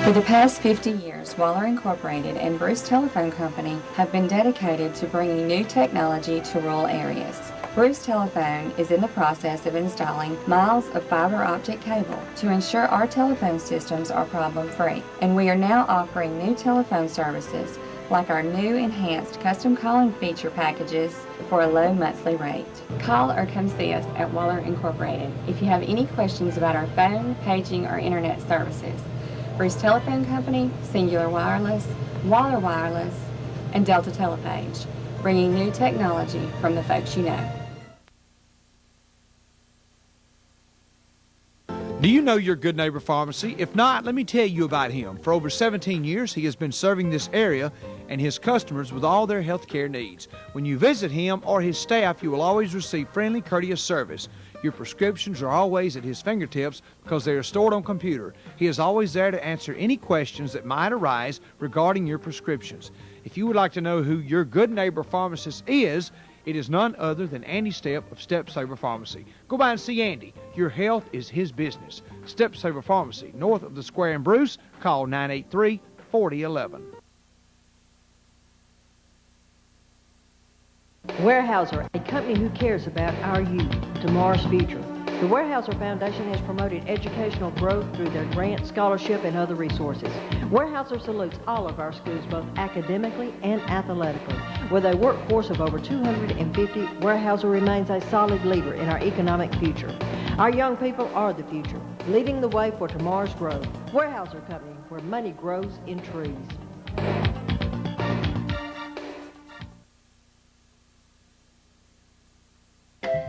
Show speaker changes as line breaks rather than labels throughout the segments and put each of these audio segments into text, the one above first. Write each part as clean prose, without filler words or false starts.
For the past 50 years, Waller Incorporated and Bruce Telephone Company have been dedicated to bringing new technology to rural areas. Bruce Telephone is in the process of installing miles of fiber optic cable to ensure our telephone systems are problem-free. And we are now offering new telephone services like our new enhanced custom calling feature packages for a low monthly rate. Call or come see us at Waller Incorporated if you have any questions about our phone, paging, or internet services. Bruce Telephone Company, Singular Wireless, Waller Wireless, and Delta Telepage, bringing new technology from the folks you know.
Do you know your Good Neighbor Pharmacy? If not, let me tell you about him. For over 17 years, he has been serving this area and his customers with all their health care needs. When you visit him or his staff, you will always receive friendly, courteous service. Your prescriptions are always at his fingertips because they are stored on computer. He is always there to answer any questions that might arise regarding your prescriptions. If you would like to know who your Good Neighbor Pharmacist is, it is none other than Andy Stepp of Step Saver Pharmacy. Go by and see Andy. Your health is his business. Step Saver Pharmacy, north of the square in Bruce. Call 983-4011.
Weyerhaeuser, a company who cares about our youth, tomorrow's future. The Weyerhaeuser Foundation has promoted educational growth through their grant, scholarship, and other resources. Weyerhaeuser salutes all of our schools, both academically and athletically. With a workforce of over 250, Weyerhaeuser remains a solid leader in our economic future. Our young people are the future, leading the way for tomorrow's growth. Weyerhaeuser Company, where money grows in trees.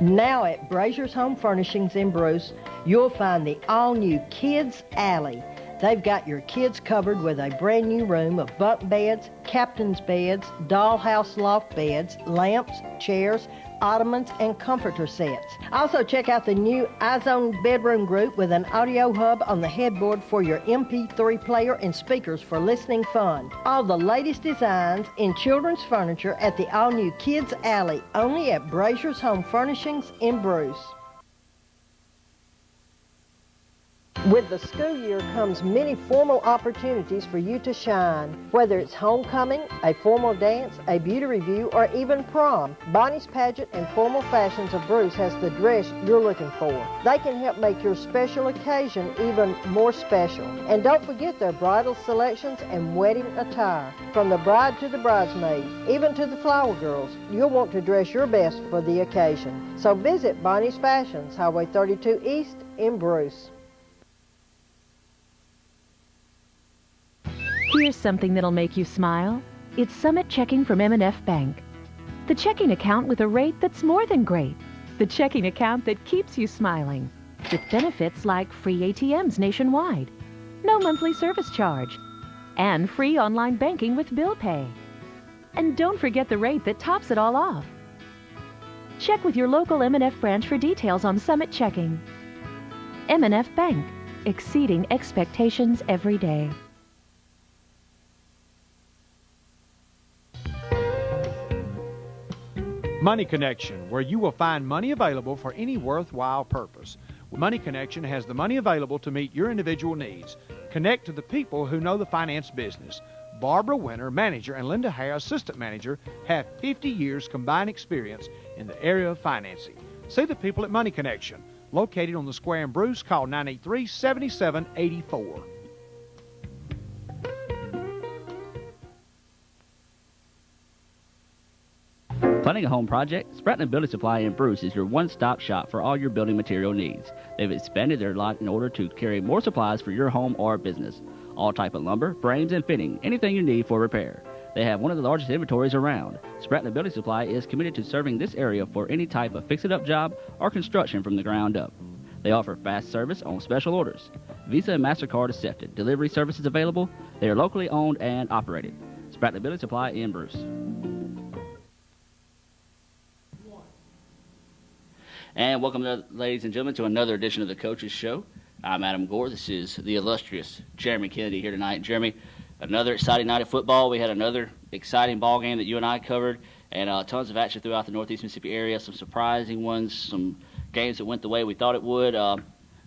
Now at Brazier's Home Furnishings in Bruce, you'll find the all-new Kids Alley. They've got your kids covered with a brand new room of bunk beds, captain's beds, dollhouse loft beds, lamps, chairs, ottomans, and comforter sets. Also check out the new iZone bedroom group with an audio hub on the headboard for your MP3 player and speakers for listening fun. All the latest designs in children's furniture at the all-new Kids Alley, only at Brazier's Home Furnishings in Bruce. With the school year comes many formal opportunities for you to shine. Whether it's homecoming, a formal dance, a beauty review, or even prom, Bonnie's Pageant and Formal Fashions of Bruce has the dress you're looking for. They can help make your special occasion even more special. And don't forget their bridal selections and wedding attire. From the bride to the bridesmaid, even to the flower girls, you'll want to dress your best for the occasion. So visit Bonnie's Fashions, Highway 32 East in Bruce.
Here's something that'll make you smile. It's Summit Checking from M&F Bank. The checking account with a rate that's more than great. The checking account that keeps you smiling. With benefits like free ATMs nationwide, no monthly service charge, and free online banking with bill pay. And don't forget the rate that tops it all off. Check with your local M&F branch for details on Summit Checking. M&F Bank, exceeding expectations every day.
Money Connection, where you will find money available for any worthwhile purpose. Money Connection has the money available to meet your individual needs. Connect to the people who know the finance business. Barbara Winter, manager, and Linda Hare, assistant manager, have 50 years combined experience in the area of financing. See the people at Money Connection, located on the square in Bruce. Call 983-7784.
Planning a home project? Spratton Building Supply in Bruce is your one-stop shop for all your building material needs. They've expanded their lot in order to carry more supplies for your home or business. All type of lumber, frames, and fitting, anything you need for repair. They have one of the largest inventories around. Spratton Building Supply is committed to serving this area for any type of fix-it-up job or construction from the ground up. They offer fast service on special orders. Visa and MasterCard accepted. Delivery services available. They are locally owned and operated. Spratton Building Supply in Bruce. And welcome, ladies and gentlemen, to another edition of the Coaches Show. I'm Adam Gore. This is the illustrious Jeremy Kennedy here tonight. Jeremy, another exciting night of football. We had another exciting ball game that you and I covered, and tons of action throughout the Northeast Mississippi area, some surprising ones, some games that went the way we thought it would.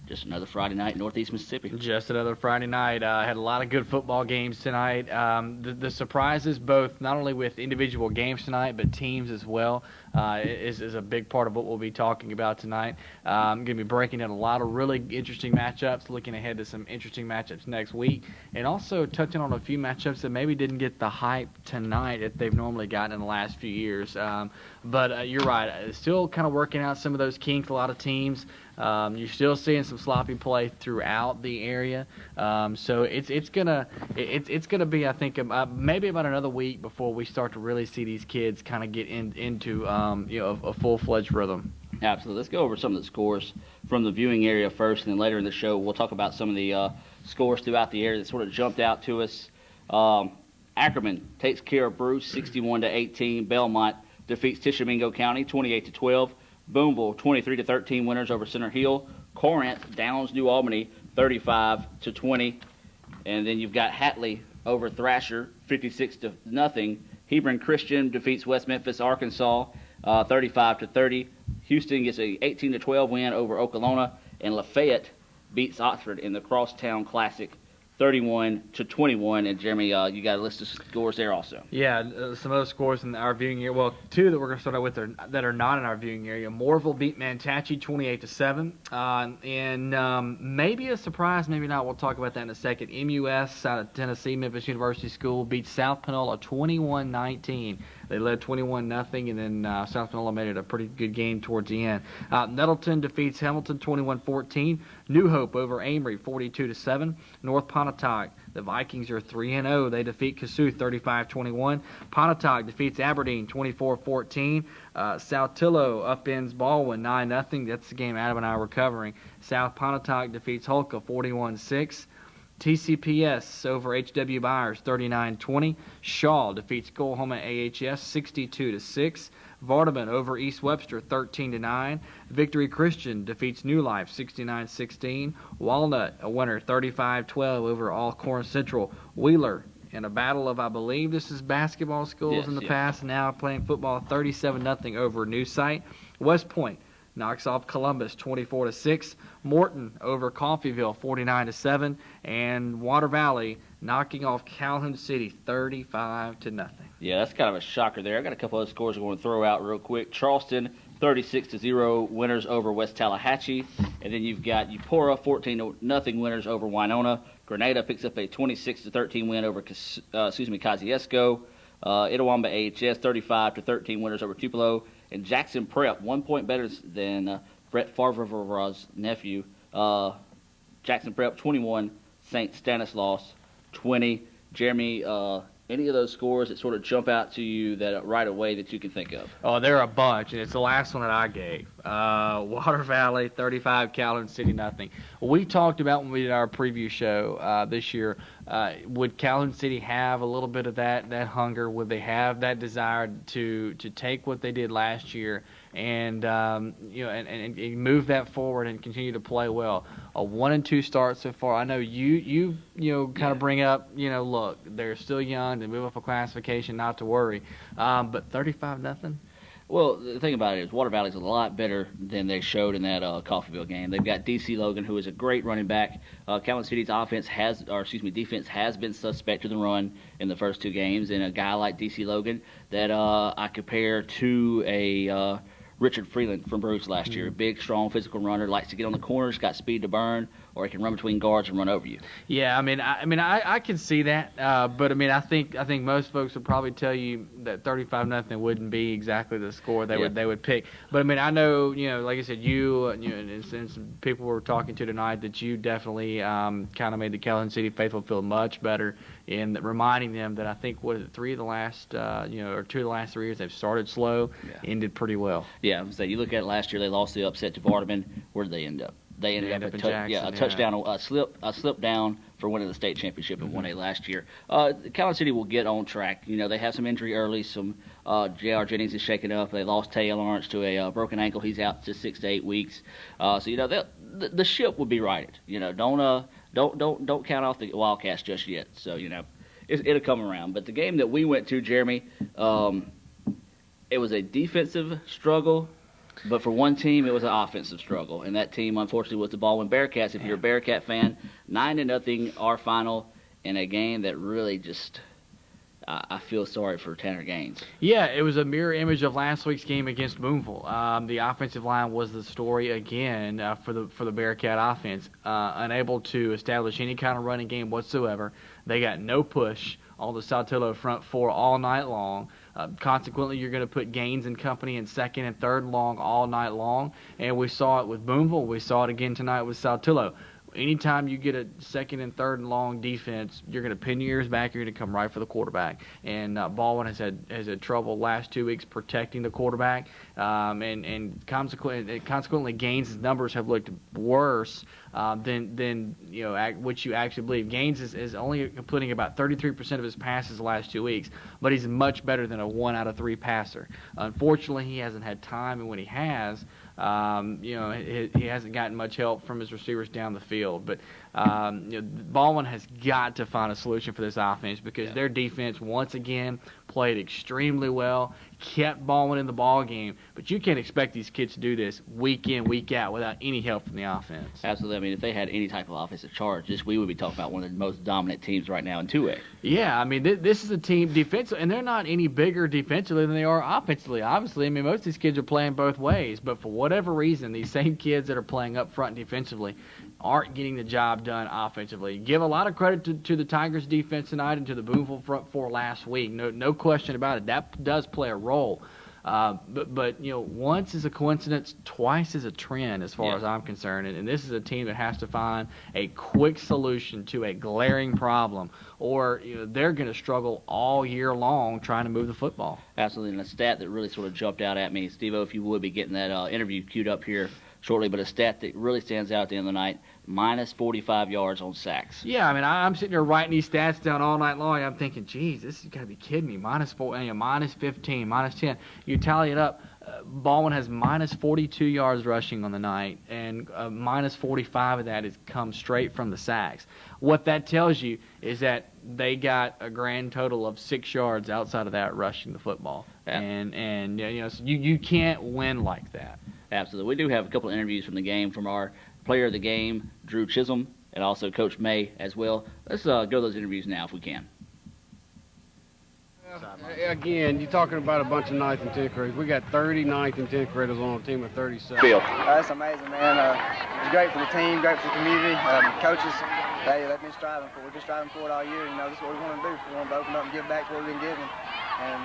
Just another Friday night in Northeast Mississippi.
Just another Friday night. Had a lot of good football games tonight. The surprises, both not only with individual games tonight, but teams as well, is a big part of what we'll be talking about tonight. I'm going to be breaking down a lot of really interesting matchups, looking ahead to some interesting matchups next week, and also touching on a few matchups that maybe didn't get the hype tonight that they've normally gotten in the last few years. But you're right. Still kind of working out some of those kinks, a lot of teams. You're still seeing some sloppy play throughout the area, so it's gonna be, I think, maybe about another week before we start to really see these kids kind of get into a full-fledged rhythm.
Absolutely. Let's go over some of the scores from the viewing area first, and then later in the show we'll talk about some of the scores throughout the area that sort of jumped out to us. Ackerman takes care of Bruce 61-18. Belmont defeats Tishomingo County 28-12. Boonville 23-13 winners over Center Hill. Corinth downs New Albany 35-20, and then you've got Hatley over Thrasher 56-0. Hebron Christian defeats West Memphis Arkansas 35-30. Houston gets a 18-12 win over Okolona, and Lafayette beats Oxford in the Crosstown Classic 31-21. And Jeremy, you got a list of scores there also.
Yeah, some of those scores in our viewing area. Well, two that we're going to start out with that are not in our viewing area. Moorville beat Manatchee 28-7, and maybe a surprise, maybe not. We'll talk about that in a second. MUS out of Tennessee, Memphis University School, beat South Panola 21-19. They led 21-0, and then South Panola made it a pretty good game towards the end. Nettleton defeats Hamilton 21-14. New Hope over Amory 42-7. North Pontotoc, the Vikings are 3-0. They defeat Kasuth 35-21. Pontotoc defeats Aberdeen 24-14. Saltillo upends Baldwin 9-0. That's the game Adam and I were covering. South Pontotoc defeats Hulka 41-6. TCPS over H.W. Byers 39-20. Shaw defeats Coahoma AHS 62-6. Vardaman over East Webster 13-9. Victory Christian defeats New Life 69-16. Walnut a winner 35-12 over Alcorn Central. Wheeler in a battle of, I believe this is basketball schools in the past, now playing football, 37-0 over New Site. West Point knocks off Columbus 24-6. Morton over Coffeyville 49-7, and Water Valley knocking off Calhoun City 35-0.
Yeah, that's kind of a shocker there. I got a couple of scores I'm going to throw out real quick. Charleston 36-0 winners over West Tallahatchie, and then you've got Eupora 14-0 winners over Winona. Grenada picks up a 26-13 win over Kosciuszko. Itawamba AHS 35-13 winners over Tupelo. And Jackson Prep, 1 point better than Brett Favre's nephew. Jackson Prep 21, St. Stanislaus 20. Jeremy, any of those scores that sort of jump out to you that right away that you can think of?
Oh, there are a bunch, and it's the last one that I gave. Water Valley 35, Calhoun City 0. We talked about when we did our preview show this year, would Calhoun City have a little bit of that hunger? Would they have that desire to take what they did last year and and move that forward and continue to play well? A 1-2 start so far. I know you kind of bring up, look, they're still young, they move up a classification, not to worry, but 35-0.
Well, the thing about it is Water Valley's a lot better than they showed in that Coffeyville game. They've got D.C. Logan, who is a great running back. Calhoun City's defense has been suspect to the run in the first two games, and a guy like D.C. Logan that I compare to a Richard Freeland from Bruce last year. Big, strong, physical runner, likes to get on the corners, got speed to burn, or he can run between guards and run over you.
Yeah, I can see that, but I think most folks would probably tell you that 35-0 wouldn't be exactly the score they would pick. But I know, like I said, and some people were talking to tonight that you definitely kind of made the Calhoun City faithful feel much better in reminding them that I think 2 of the last 3 years they've started slow, ended pretty well.
Yeah, so you look at it last year, they lost the upset to Vardaman. Where did they end up? They ended up
in Jackson,
a touchdown, a slip down for winning the state championship in 1A last year. Calhoun City will get on track. They have some injury early. Some J.R. Jennings is shaken up. They lost Tay Lawrence to a broken ankle. He's out to 6 to 8 weeks. So the ship will be righted. Don't count off the Wildcats just yet. So it'll come around. But the game that we went to, Jeremy, it was a defensive struggle. But for one team, it was an offensive struggle, and that team, unfortunately, was the Baldwin Bearcats. If you're a Bearcat fan, 9-0 our final in a game that really just I feel sorry for Tanner Gaines.
Yeah, it was a mirror image of last week's game against Boonville. The offensive line was the story again for the Bearcat offense, unable to establish any kind of running game whatsoever. They got no push on the Saltillo front four all night long. Consequently, you're going to put Gaines and company in second and third long all night long, and we saw it with Boonville. We saw it again tonight with Saltillo. Anytime you get a second and third and long defense, you're going to pin your ears back. You're going to come right for the quarterback. And Baldwin has had trouble last 2 weeks protecting the quarterback. And consequently, Gaines' numbers have looked worse than what you actually believe. Gaines is only completing about 33% of his passes the last 2 weeks, but he's much better than a 1 out of 3 passer. Unfortunately, he hasn't had time, and when he has, he hasn't gotten much help from his receivers down the field. But Baldwin has got to find a solution for this offense because their defense once again played extremely well, kept Baldwin in the ball game. But you can't expect these kids to do this week in, week out without any help from the offense.
Absolutely. I mean, if they had any type of offensive charge, we would be talking about one of the most dominant teams right now in 2A.
Yeah, I mean, this is a team defensively, and they're not any bigger defensively than they are offensively. Obviously, I mean, most of these kids are playing both ways, but for whatever reason, these same kids that are playing up front defensively aren't getting the job done offensively. Give a lot of credit to the Tigers defense tonight and to the Boonville front four last week. No question about it. That does play a role. But once is a coincidence, twice is a trend as far as I'm concerned. And this is a team that has to find a quick solution to a glaring problem, or they're going to struggle all year long trying to move the football.
Absolutely. And a stat that really sort of jumped out at me, Steve-O, if you would be getting that interview queued up here shortly, but a stat that really stands out at the end of the night, minus 45 yards on sacks.
Yeah, I mean, I'm sitting there writing these stats down all night long, and I'm thinking, geez, this has got to be kidding me. Minus 15, minus 10. You tally it up, Baldwin has minus 42 yards rushing on the night, and minus 45 of that has come straight from the sacks. What that tells you is that they got a grand total of 6 yards outside of that rushing the football. Yeah. And so you can't win like that.
Absolutely. We do have a couple of interviews from the game from our player of the game, Drew Chisholm, and also Coach May as well. Let's go to those interviews now if we can.
Again, you're talking about a bunch of 9th and 10th graders. We got 30 9th and 10th graders on a team of 37.
That's amazing, man. It's great for the team, great for the community. Coaches, they've been striving for it. We've been striving for it all year. This is what we want to do. We want to open up and give back what we've been given. And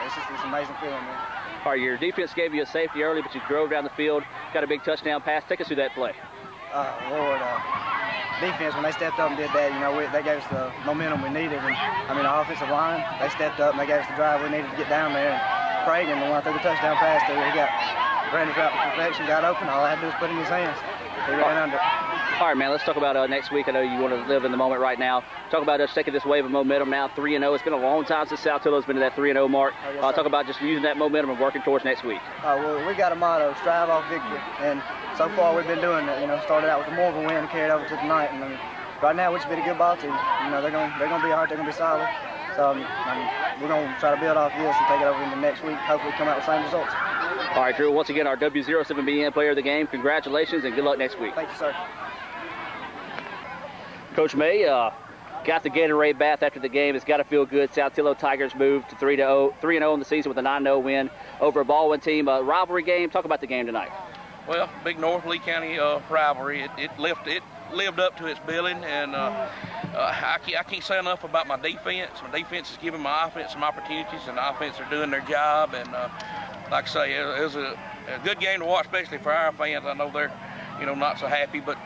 it's an amazing feeling, man.
All right, your defense gave you a safety early, but you drove down the field, got a big touchdown pass. Take us through that play.
Lord, defense, when they stepped up and did that, they gave us the momentum we needed. And the offensive line, they stepped up and they gave us the drive we needed to get down there. And Craig, and the one threw the touchdown pass to, he got ran his route to perfection, got open. All I had to do was put it in his hands. He ran under.
All right, man, let's talk about next week. I know you want to live in the moment right now. Talk about us taking this wave of momentum now, 3-0. It's been a long time since Saltillo's been to that 3-0 mark. Talk about just using that momentum and working towards next week.
Well, we got a motto, strive off victory. And so far we've been doing that. Started out with a more of a win and carried over to tonight. And right now we just beat a good ball team. They're going to be hard. They're going to be solid. So we're going to try to build off this and take it over into next week. Hopefully come out with the same results.
All right, Drew, once again, our W07BN player of the game. Congratulations and good luck next week.
Thank you, sir.
Coach May got the Gatorade bath after the game. It's got to feel good. Saltillo Tigers moved to 3-0 in the season with a 9-0 win over a Baldwin team. A rivalry game. Talk about the game tonight.
Well, big North Lee County rivalry. It lived up to its billing, and I can't say enough about my defense. My defense is giving my offense some opportunities, and the offense are doing their job. And like I say, it was a good game to watch, especially for our fans. I know they're not so happy, but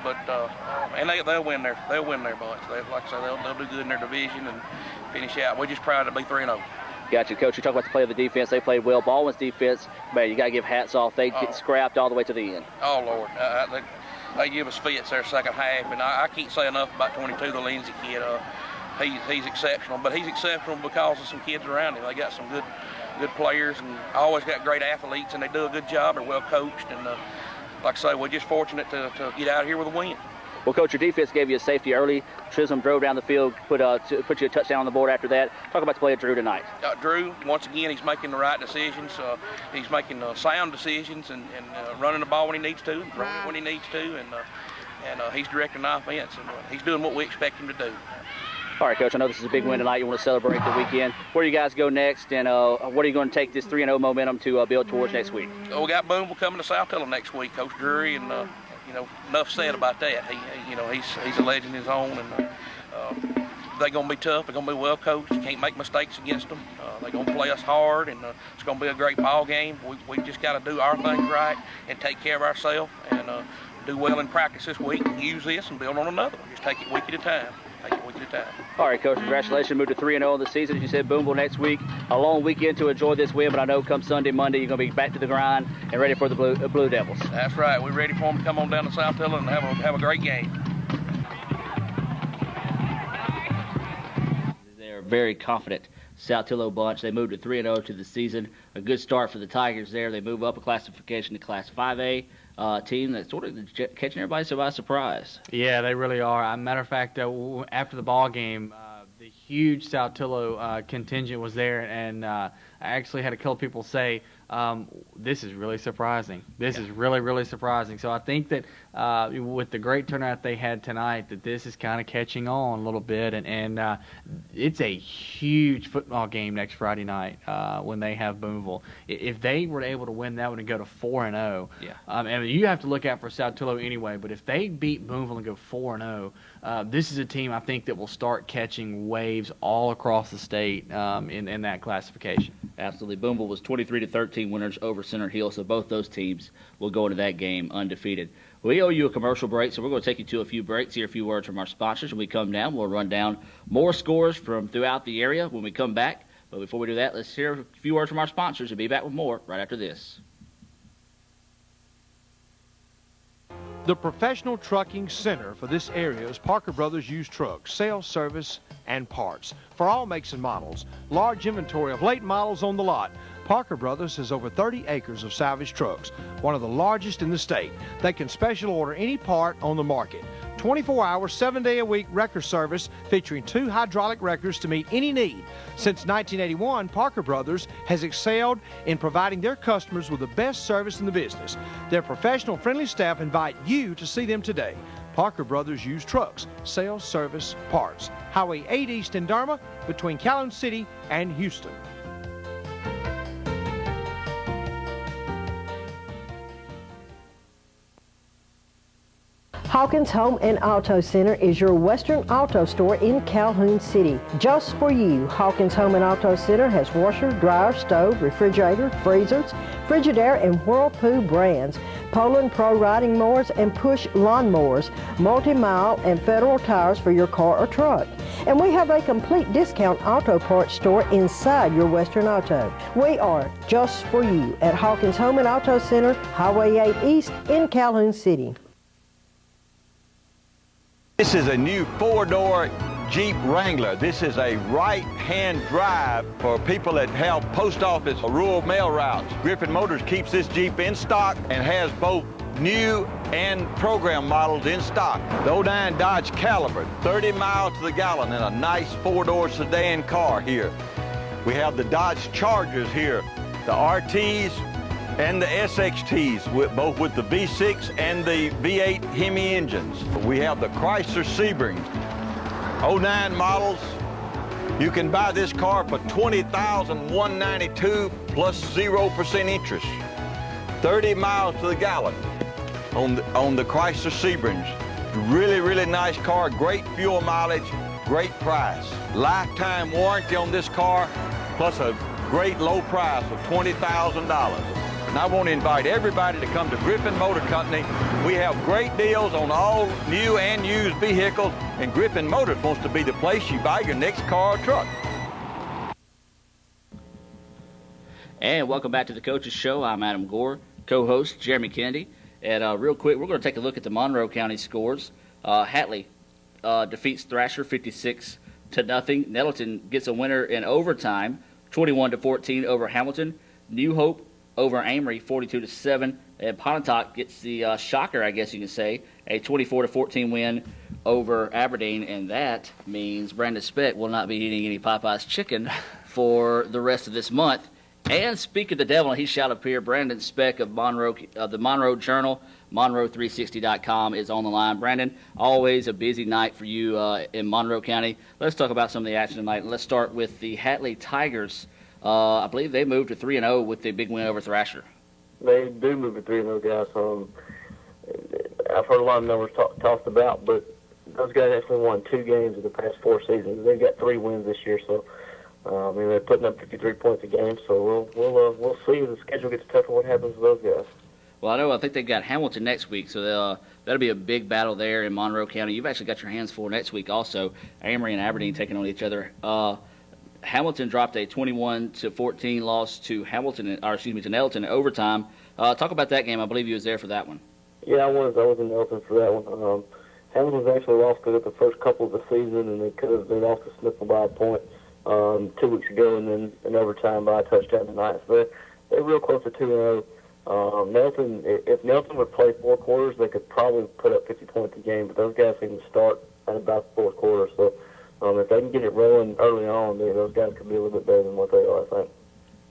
and they'll win their bunch. Like I say, they'll do good in their division and finish out. We're just proud to be 3-0.
Gotcha, Coach. You talk about the play of the defense. They played well. Baldwin's defense, man, you got to give hats off. They get scrapped all the way to the end.
Oh, Lord. They give us fits their second half, and I can't say enough about 22, the Lindsay kid. He's exceptional, but he's exceptional because of some kids around him. They got some good players, and always got great athletes, and they do a good job. They're well coached, and like I say, we're just fortunate to get out here with a win.
Well, Coach, your defense gave you a safety early. Chisholm drove down the field, put you a touchdown on the board after that. Talk about the play of Drew tonight.
Drew, once again, he's making the right decisions. He's making sound decisions and running the ball when he needs to, and throwing it when he needs to, and he's directing the offense, and he's doing what we expect him to do.
All right, Coach, I know this is a big win tonight. You want to celebrate the weekend. Where do you guys go next, and what are you going to take this 3-0 momentum to build towards next week?
We got Boonville coming to South Tilla next week, Coach Drury, and enough said about that. He's a legend in his own, and they're going to be tough. They're going to be well coached. You can't make mistakes against them. They're going to play us hard, and it's going to be a great ball game. We just got to do our things right and take care of ourselves and do well in practice this week and use this and build on another one. Just take it week at a time.
All right, Coach, congratulations. Moved to 3-0 this season. As you said, Boonville next week. A long weekend to enjoy this win, but I know come Sunday, Monday, you're going to be back to the grind and ready for the Blue Devils.
That's right. We're ready for them to come on down to South Tilla and have a great game.
They're very confident. South Tilla bunch. They moved to 3-0 to the season. A good start for the Tigers there. They move up a classification to Class 5A. Team that's sort of catching everybody by surprise.
Yeah, they really are. Matter of fact, after the ball game, the huge South Tilla contingent was there, and I actually had a couple people say, this is really surprising. This is really, really surprising. So I think that with the great turnout they had tonight, that this is kind of catching on a little bit, and it's a huge football game next Friday night when they have Boonville. If they were able to win that one and go to 4-0, and you have to look out for South Tilla anyway, but if they beat Boonville and go 4-0, this is a team I think that will start catching waves all across the state in that classification.
Absolutely. Boonville was 23-13 winners over Center Hill, so both those teams will go into that game undefeated. We owe you a commercial break, so we're going to take you to a few breaks, hear a few words from our sponsors. When we come down, we'll run down more scores from throughout the area when we come back. But before we do that, let's hear a few words from our sponsors and be back with more right after this.
The professional trucking center for this area is Parker Brothers Used Trucks, sales, service, and parts. For all makes and models, large inventory of late models on the lot. Parker Brothers has over 30 acres of salvage trucks, one of the largest in the state. They can special order any part on the market. 24-hour, 7-day-a-week wrecker service featuring 2 hydraulic wreckers to meet any need. Since 1981, Parker Brothers has excelled in providing their customers with the best service in the business. Their professional, friendly staff invite you to see them today. Parker Brothers Used Trucks, sales, service, parts. Highway 8 East in Derma, between Calhoun City and Houston.
Hawkins Home and Auto Center is your Western auto store in Calhoun City. Just for you, Hawkins Home and Auto Center has washer, dryer, stove, refrigerator, freezers, Frigidaire and Whirlpool brands, Poland Pro riding mowers and push lawn mowers, multi-mile and Federal tires for your car or truck. And we have a complete discount auto parts store inside your Western Auto. We are just for you at Hawkins Home and Auto Center, Highway 8 East in Calhoun City.
This is a new 4-door Jeep Wrangler. This is a right-hand drive for people that have post office or rural mail routes. Griffin Motors keeps this Jeep in stock and has both new and program models in stock. The 09 Dodge Caliber, 30 miles to the gallon in a nice 4-door sedan car here. We have the Dodge Chargers here, the RTs, and the SXTs, both with the V6 and the V8 Hemi engines. We have the Chrysler Sebrings, 09 models. You can buy this car for $20,192 plus 0% interest. 30 miles to the gallon on the Chrysler Sebrings. Really, really nice car, great fuel mileage, great price. Lifetime warranty on this car, plus a great low price of $20,000. And I want to invite everybody to come to Griffin Motor Company. We have great deals on all new and used vehicles, and Griffin Motors wants to be the place you buy your next car or truck.
And welcome back to the Coaches Show. I'm Adam Gore, co-host Jeremy Kennedy. And real quick, we're going to take a look at the Monroe County scores. Hatley defeats Thrasher 56-0. Nettleton gets a winner in overtime, 21-14 over Hamilton. New Hope over Amory, 42-7, and Pontotoc gets the shocker, I guess you can say, a 24-14 win over Aberdeen, and that means Brandon Speck will not be eating any Popeye's chicken for the rest of this month. And speak of the devil, he's shot up here. Brandon Speck of Monroe, the Monroe Journal, Monroe360.com is on the line. Brandon, always a busy night for you in Monroe County. Let's talk about some of the action tonight. Let's start with the Hatley Tigers. I believe they moved to 3-0 with the big win over Thrasher.
They do move to 3-0, guys. I've heard a lot of numbers tossed about, but those guys actually won 2 games in the past 4 seasons. They've got 3 wins this year, so they're putting up 53 points a game. So we'll see if the schedule gets tougher. What happens with those guys?
Well, I think they've got Hamilton next week, so that'll be a big battle there in Monroe County. You've actually got your hands full next week also. Amory and Aberdeen taking on each other. Hamilton dropped a 21-14 loss to Nelton in overtime. Talk about that game. I believe you was there for that one.
Yeah, I was in Nelson for that one. Hamilton's actually lost it the first couple of the season, and they lost to Smithville by a point 2 weeks ago, and then in overtime by a touchdown tonight. So they're real close to 2-0. Nelson, if Nelson would play 4 quarters, they could probably put up 50 points a game, but those guys seem to start at about the 4th quarter. So if they can get it rolling early on, those guys could be a little bit better than what they are, I think.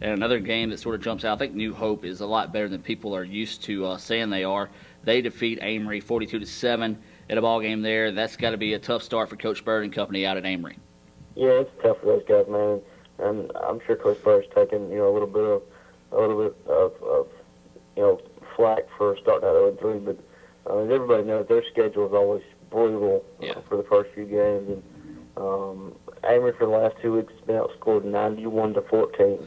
And another game that sort of jumps out, I think New Hope is a lot better than people are used to saying they are. They defeat Amory 42-7 at a ball game there. That's got to be a tough start for Coach Bird and company out at Amory.
Yeah, it's tough for those guys, man. And I'm sure Coach Bird's taking a little bit of flack for starting out 0-3, but as everybody knows, their schedule is always brutal for the first few games. And Amory for the last 2 weeks has been outscored 91-14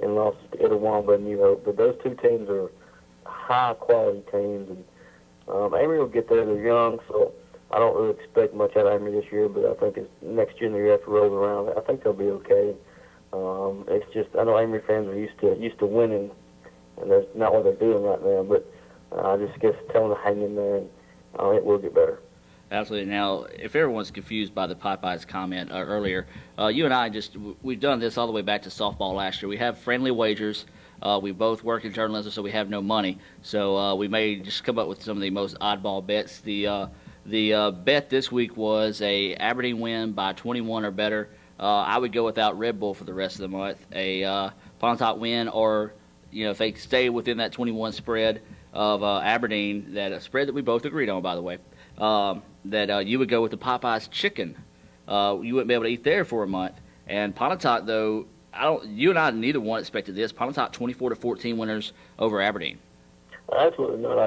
and lost to Itawamba and New Hope. But those 2 teams are high-quality teams, and Amory will get there. They're young, so I don't really expect much out of Amory this year, but I think as next year and the year after rolls around, I think they'll be okay. It's just, I know Amory fans are used to winning, and that's not what they're doing right now, but I just guess tell them to hang in there, and it will get better.
Absolutely. Now, if everyone's confused by the Popeyes comment earlier, you and I we've done this all the way back to softball last year. We have friendly wagers. We both work in journalism, so we have no money. So we may just come up with some of the most oddball bets. The bet this week was a Aberdeen win by 21 or better. I would go without Red Bull for the rest of the month. A Pontotoc win, or if they stay within that 21 spread of Aberdeen, that a spread that we both agreed on, by the way, that you would go with the Popeyes chicken. You wouldn't be able to eat there for a month. And Pontotoc, though, you and I neither one expected this. Pontotoc 24-14 winners over Aberdeen.
Absolutely not.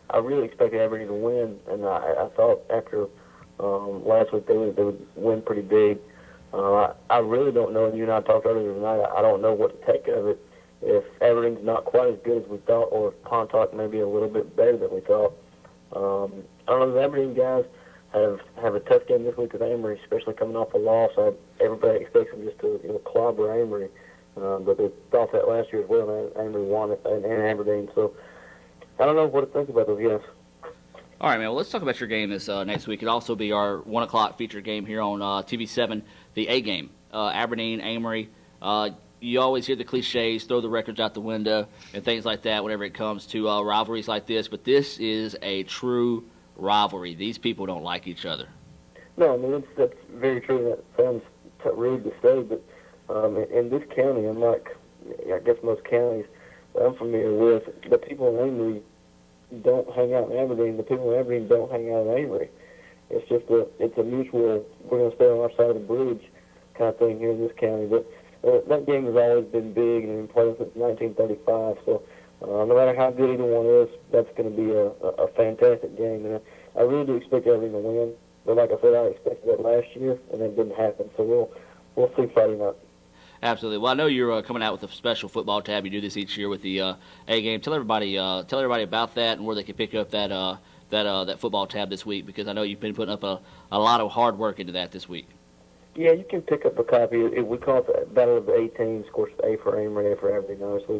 I really expected Aberdeen to win, and I thought after last week they would win pretty big. I really don't know, and you and I talked earlier tonight, I don't know what to take of it. If Aberdeen's not quite as good as we thought, or if Pontotoc may be a little bit better than we thought. I don't know, the Aberdeen guys have a tough game this week with Amory, especially coming off a loss. Everybody expects them just to clobber Amory, but they thought that last year as well, and Amory won it, and Aberdeen. So I don't know what to think about those guys.
All right, man. Well, let's talk about your game this next week. It'll also be our 1 o'clock feature game here on TV7, the A game. Aberdeen, Amory. You always hear the cliches, throw the records out the window, and things like that whenever it comes to rivalries like this. But this is a true rivalry. These people don't like each other.
No, I mean, that's very true. That sounds rude to say, but in this county, unlike, I guess, most counties that I'm familiar with, the people in Amory don't hang out in Aberdeen. The people in Aberdeen don't hang out in Amory. It's just it's a mutual, we're going to stay on our side of the bridge kind of thing here in this county. But that game has always been big and been played since 1935. So no matter how good either one is, that's going to be a fantastic game. And I really do expect Aberdeen to win. But like I said, I expected that last year, and it didn't happen. So we'll see Friday night. Absolutely.
Well, I know you're coming out with a special football tab. You do this each year with the A game. Tell everybody about that and where they can pick up that football tab this week, because I know you've been putting up a lot of hard work into that this week.
Yeah, you can pick up a copy. We call it the Battle of the A teams. Of course, A for Amory, A for Aberdeen, obviously.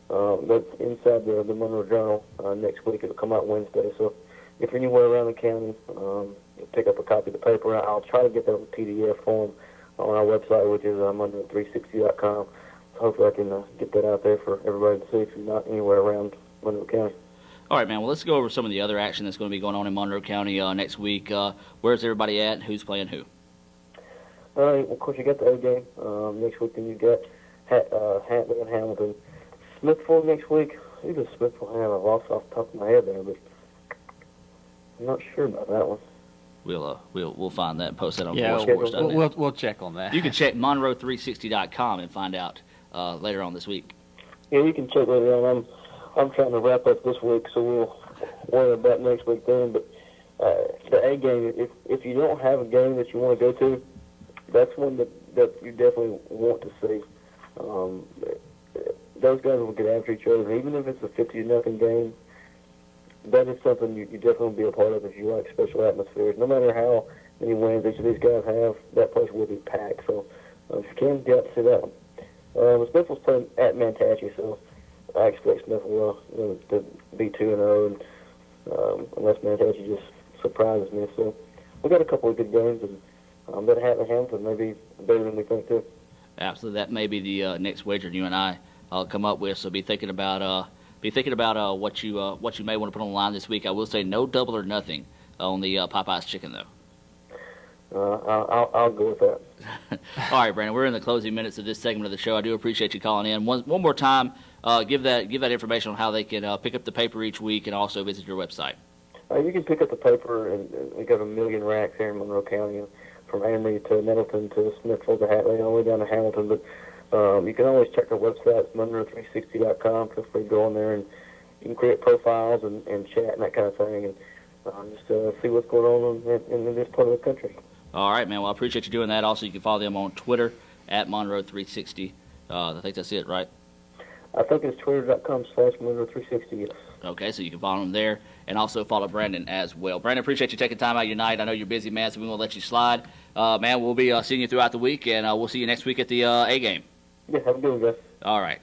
But that's inside the Monroe Journal next week. It'll come out Wednesday. So if you're anywhere around the county, pick up a copy of the paper. I'll try to get that PDF form on our website, which is Monroe360.com. So hopefully I can get that out there for everybody to see if you're not anywhere around Monroe County.
All right, man. Well, let's go over some of the other action that's going to be going on in Monroe County next week. Where's everybody at? Who's playing who?
Of course, you got the A game next week, and you got Hatley and Hamilton. Smithville next week. Who does Smithville have? I lost off the top of my head there, but I'm not sure about that one.
We'll find that and post that on
yeah, we'll check on that.
You can check Monroe360.com and find out later on this week.
Yeah, you can check later on. I'm trying to wrap up this week, so we'll worry about next week then. But the A game, if you don't have a game that you want to go to, that's one that you definitely want to see. Those guys will get after each other, even if it's a 50-0 game. That is something you definitely be a part of if you like special atmospheres. No matter how many wins each of these guys have, that place will be packed. So if you can, get out to see that one. Smithville's playing at Mantachie, so I expect Smithville to be 2-0, and unless Mantachie just surprises me. So we got a couple of good games, and that Hamilton may be better than we think too.
Absolutely, that may be the next wager you and I come up with. So be thinking about what you may want to put on the line this week. I will say no double or nothing on the Popeyes chicken though.
I'll go with that.
All right, Brandon. We're in the closing minutes of this segment of the show. I do appreciate you calling in. One more time, give that information on how they can pick up the paper each week and also visit your website.
You can pick up the paper, and we got a million racks here in Monroe County, from Amory to Nettleton to Smithville to Hatley, all the way down to Hamilton. But you can always check our website, Monroe360.com. Feel free to go on there, and you can create profiles and chat and that kind of thing, and just see what's going on in this part of the country.
All right, man. Well, I appreciate you doing that. Also, you can follow them on Twitter at Monroe360. I think that's it, right?
I think it's twitter.com/Monroe360, yes.
Okay, so you can follow them there, and also follow Brandon as well. Brandon, appreciate you taking time out of your night. I know you're busy, man, so we won't let you slide. Man, we'll be seeing you throughout the week, and we'll see you next week at the A game.
Yeah, have a good one, guys.
All right.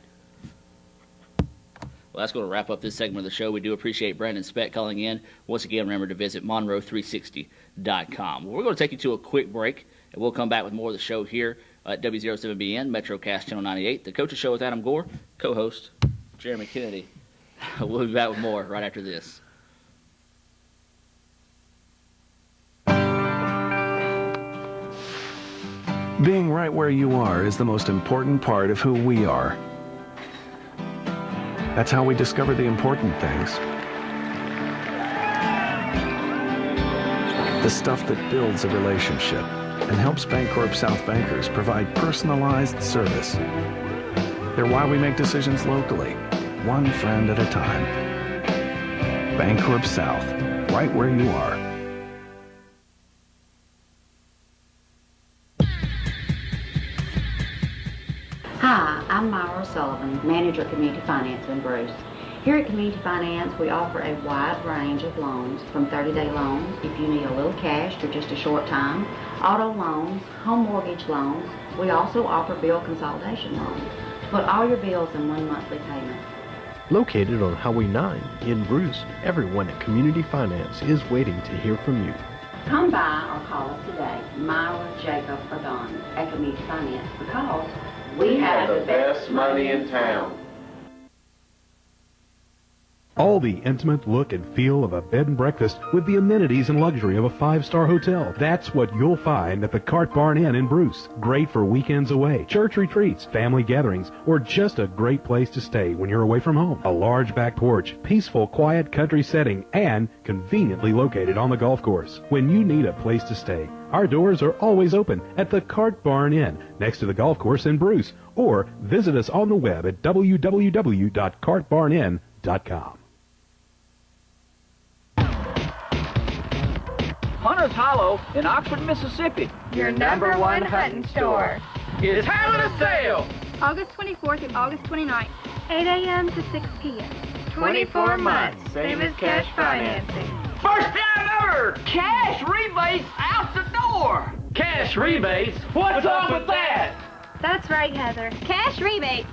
Well, that's going to wrap up this segment of the show. We do appreciate Brandon Speck calling in. Once again, remember to visit Monroe360.com. Well, we're going to take you to a quick break, and we'll come back with more of the show here at W07BN, MetroCast Channel 98. The Coach's Show with Adam Gore, co-host Jeremy Kennedy. We'll be back with more right after this.
Being right where you are is the most important part of who we are. That's how we discover the important things. The stuff that builds a relationship and helps Bancorp South bankers provide personalized service. They're why we make decisions locally, one friend at a time. Bancorp South, right where you are.
Hi, I'm Myra Sullivan, Manager of Community Finance in Bruce. Here at Community Finance, we offer a wide range of loans, from 30-day loans if you need a little cash for just a short time, auto loans, home mortgage loans. We also offer bill consolidation loans. Put all your bills in one monthly payment.
Located on Highway 9 in Bruce, everyone at Community Finance is waiting to hear from you.
Come by or call us today, Myra, Jacob, or Don at Community Finance, because we have the best money in town.
All the intimate look and feel of a bed and breakfast with the amenities and luxury of a 5-star hotel. That's what you'll find at the Cart Barn Inn in Bruce. Great for weekends away, church retreats, family gatherings, or just a great place to stay when you're away from home. A large back porch, peaceful, quiet country setting, and conveniently located on the golf course. When you need a place to stay, our doors are always open at the Cart Barn Inn, next to the golf course in Bruce, or visit us on the web at www.cartbarninn.com.
Hunter's Hollow in Oxford, Mississippi.
Your number one hunting store
is having a sale.
August 24th and August 29th, 8 a.m. to 6 p.m. 24 months. Same as cash financing.
First time ever! Cash rebates out the door! Cash rebates? What's up with that?
That's right, Heather. Cash rebates.